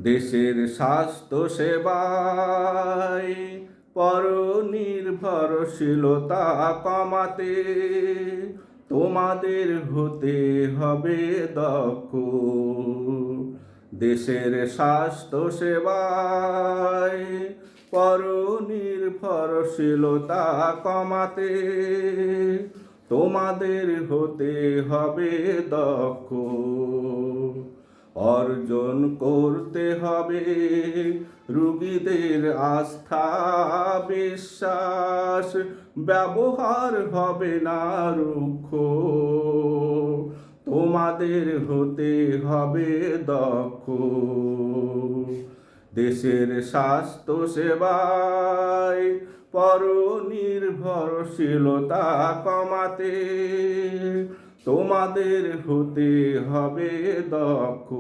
দেশের স্বাস্থ্য সেবায় পরনির্ভরশীলতা কমাতে তোমাদের হতে হবে দক্ষ। দেশের স্বাস্থ্য সেবায় পরনির্ভরশীলতা কমাতে তোমাদের হতে হবে দক্ষ। অর্জন করতে হবে রুগীদের আস্থা বিশ্বাস, ব্যবহার হবে না রুক্ষ। তোমাদের হতে হবে দক্ষ। দেশের স্বাস্থ্য সেবায় পরনির্ভরশীলতা কমাতে তোমাদের হতে হবে দক্ষ।